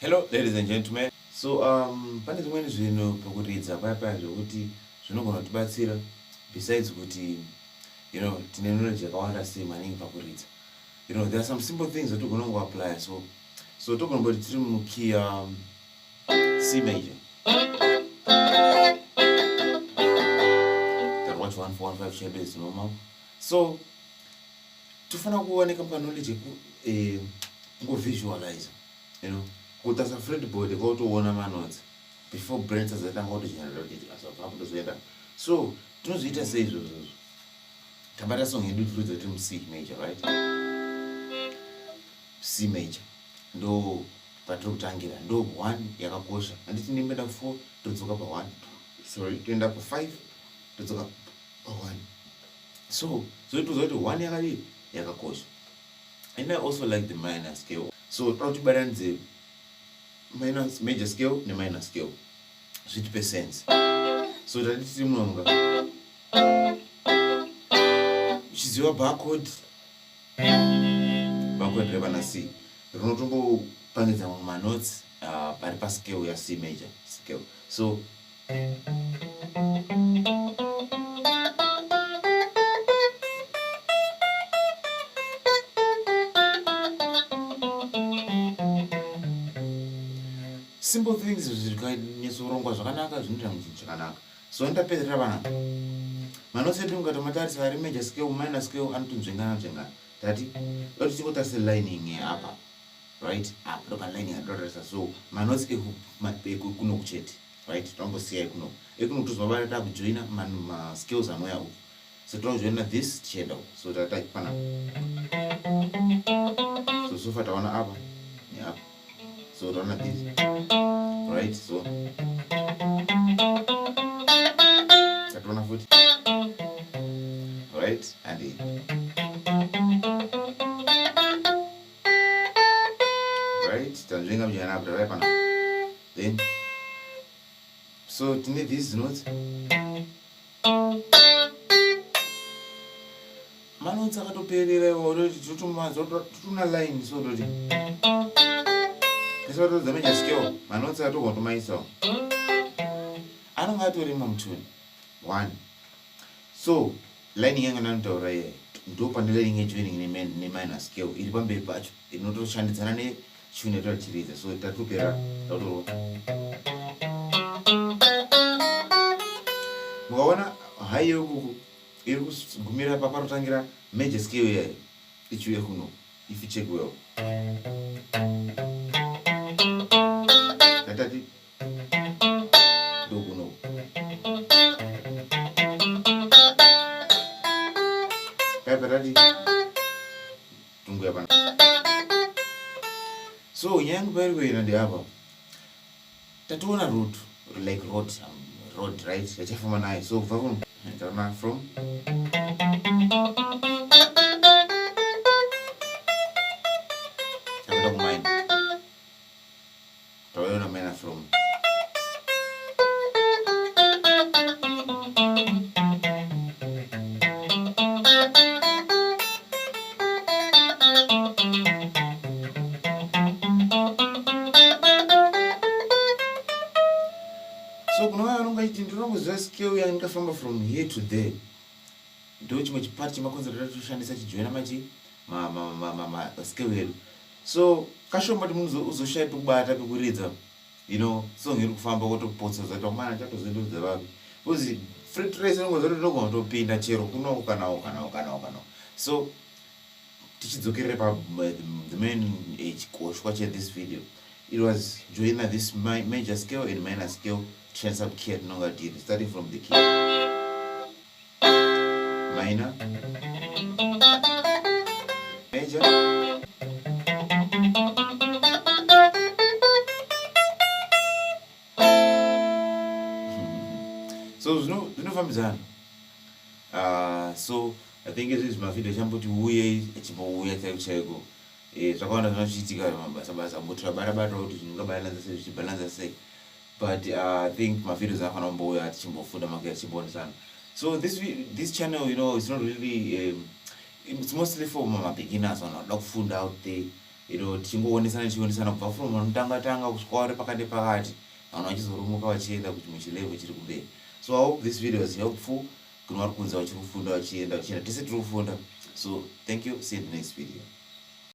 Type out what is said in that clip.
Hello, ladies and gentlemen. So, pane zvimweni zvinhu pakuridza paya zvokuti zvinogona kutibatsira besides kuti tine knowledge yakawanda sei maningi pakuridza. There are some simple things that togona kungoapply. So togona kuti tiri mukey C major. That watch 1 4 1 5 shape is normal. So tofana kuoneka pa knowledge ku visualize, kuti as a fretboard kotoona manotes before brain sazatanga kutogenerate asapakutozoenda. So tinozviita sei izvozvo? Tabata song yedu tiri kuti C major, right? C major ndo patiri kutangira, ndo 1 yakakosha. Handiti ndimboenda 4 todzoka pa 1, sorry toenda pa 5 todzoka pa 1. So tozoita kuti 1 yakadii yakakosha. And I also like the minor scale. So tinotibatanidze major scale neminor scale zvitipe sense. So tanditi tiri munonga uchiziva barcode reva na C rinotombopangidza manotes pari pascale ya C major scale. So simple things zvikanyatsorongwa zvakanaka zvinoita munhu chakanaka. So ndapedzera vana manotsi edu mukatomatarisa ari major scale minor scale anotonzvengana tati doti tingotarisa lining apa, right? Apa ndo lining anotarisa. So manotsi ekuno kuchete, right? Tongosiya ekuno tozobata takujoina ma scales anoya uku. So tozojoina this tichienda uku. So tata pana so sofa taona apa neapa. So taona this, right? So tataona futi, right? And right, tanzvenga mujana apa right pana. Then so tine these notes manotsi akatoperera iwo totona line. So toti esatodza major scale manotsi atogona kutomaisawo anonga atorima mutuni 1. So lining yangu ndanotaura iye ndo pane lining yejoining neminor scale iri pamberi pacho inotoshandidzana netune yatatiridza. So tatopera tautoro mukaona hai yekuku iri kugumira paparotangira major scale yayo ichiuye kuno. If you check well tatati ndo kuno. Patati tunguya pana. So nyaya yangu kuenda ndeapa tatoona road like road right yachafamba nayo. So kubva kuno taona from takuenda kumine taona minor from ndinokuziva scale yandikafamba from here to there. Ndo chimwe chipati chemakonzerta toshandisa chijoina scale yedu. So kashoma kuti munhu uzoshaya pekubata pekuridza, song iri kufamba wotopotsa zaita mana chatozendodza vapi because free trace inongoza kuti ndogona kutopinda chero kunoko kana. So tichidzokerere pa the main chikoshwa che this video, it was joina this major scale and minor scale change up key nonga did starting from the key minor major. So zvinofambidzana. So I think this is mavideo chamboti uye chimbouya chaiko zvakawanda zvinochiitika mabasa mutirabara kuti zvingabalanza sei zvichibalanza sei. But I think my videos are going to be so this channel, it's not really it's mostly for my beginners or not fund out there, iro tichingoonesana kubva from vanotanga kusvika vari pakati pakati vanhu vachizorumuka vachienda muchilevel chiri kumberi. So I hope this video is helpful kune vari kunze vachiri kufunda vachienda tese tiri kufunda. So thank you, see you in the next video.